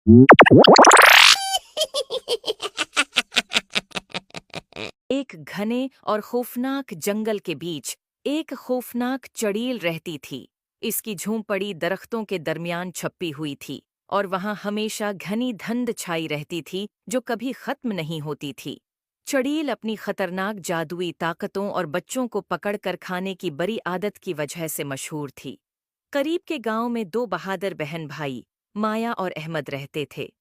एक घने और खौफनाक जंगल के बीच एक खौफनाक चड़ील रहती थी। इसकी झोंपड़ी दरख्तों के दरमियान छपी हुई थी और वहां हमेशा घनी धुंध छाई रहती थी जो कभी खत्म नहीं होती थी। चड़ील अपनी खतरनाक जादुई ताकतों और बच्चों को पकड़कर खाने की बड़ी आदत की वजह से मशहूर थी। करीब के गांव में दो बहादुर बहन भाई माया और अहमद रहते थे।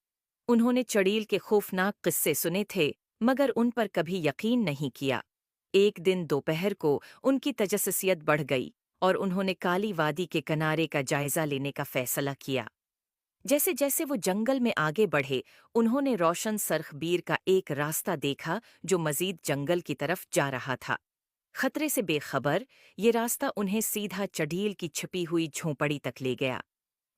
उन्होंने चड़ील के खौफनाक किस्से सुने थे मगर उन पर कभी यकीन नहीं किया। एक दिन दोपहर को उनकी तजस्सुसियत बढ़ गई और उन्होंने काली वादी के किनारे का जायजा लेने का फैसला किया। जैसे जैसे वो जंगल में आगे बढ़े उन्होंने रोशन सरखबीर का एक रास्ता देखा जो मजीद जंगल की तरफ जा रहा था। खतरे से बेखबर ये रास्ता उन्हें सीधा चढ़ील की छिपी हुई झोंपड़ी तक ले गया।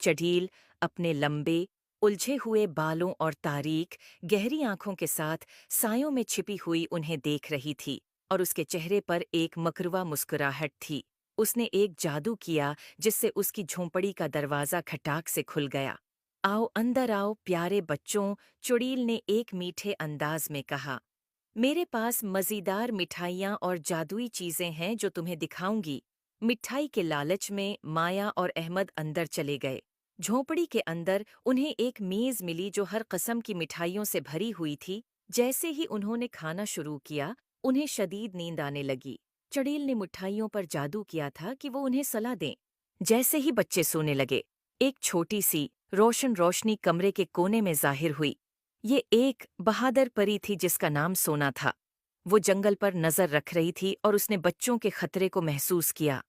चढ़ील अपने लंबे उलझे हुए बालों और तारीक गहरी आंखों के साथ सायों में छिपी हुई उन्हें देख रही थी और उसके चेहरे पर एक मकरुआ मुस्कुराहट थी। उसने एक जादू किया जिससे उसकी झोंपड़ी का दरवाजा खटाक से खुल गया। आओ अंदर आओ प्यारे बच्चों, चुड़ील ने एक मीठे अंदाज में कहा। मेरे पास मज़ेदार मिठाइयाँ और जादुई चीज़ें हैं जो तुम्हें दिखाऊंगी। मिठाई के लालच में माया और अहमद अंदर चले गए। झोंपड़ी के अंदर उन्हें एक मेज़ मिली जो हर किस्म की मिठाइयों से भरी हुई थी। जैसे ही उन्होंने खाना शुरू किया उन्हें शदीद नींद आने लगी। चड़ील ने मिठाइयों पर जादू किया था कि वो उन्हें सलाह दें। जैसे ही बच्चे सोने लगे एक छोटी सी रोशन रोशनी कमरे के कोने में जाहिर हुई। ये एक बहादुर परी थी जिसका नाम सोना था। वो जंगल पर नजर रख रही थी और उसने बच्चों के खतरे को महसूस किया।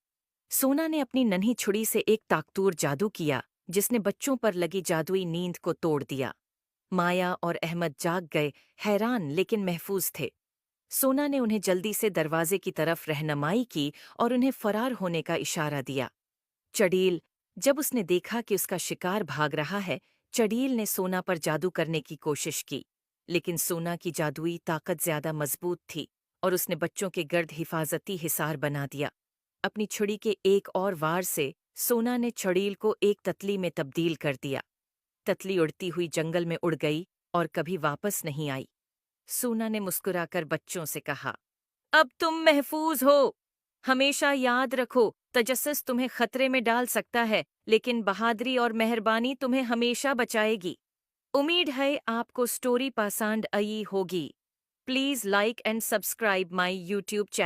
सोना ने अपनी नन्ही छुड़ी से एक ताकतूर जादू किया जिसने बच्चों पर लगी जादुई नींद को तोड़ दिया। माया और अहमद जाग गए, हैरान लेकिन महफूज थे। सोना ने उन्हें जल्दी से दरवाजे की तरफ रहनुमाई की और उन्हें फरार होने का इशारा दिया। चड़ील जब उसने देखा कि उसका शिकार भाग रहा है, चड़ील ने सोना पर जादू करने की कोशिश की, लेकिन सोना की जादुई ताकत ज्यादा मजबूत थी और उसने बच्चों के गर्द हिफाजती हिसार बना दिया। अपनी छुड़ी के एक और वार से सोना ने चड़ील को एक ततली में तब्दील कर दिया। ततली उड़ती हुई जंगल में उड़ गई और कभी वापस नहीं आई। सोना ने मुस्कुराकर बच्चों से कहा, अब तुम महफूज हो। हमेशा याद रखो, तजस्सुस तुम्हें खतरे में डाल सकता है लेकिन बहादुरी और मेहरबानी तुम्हें हमेशा बचाएगी। उम्मीद है आपको स्टोरी पसंद आई होगी। Please like and subscribe my YouTube channel.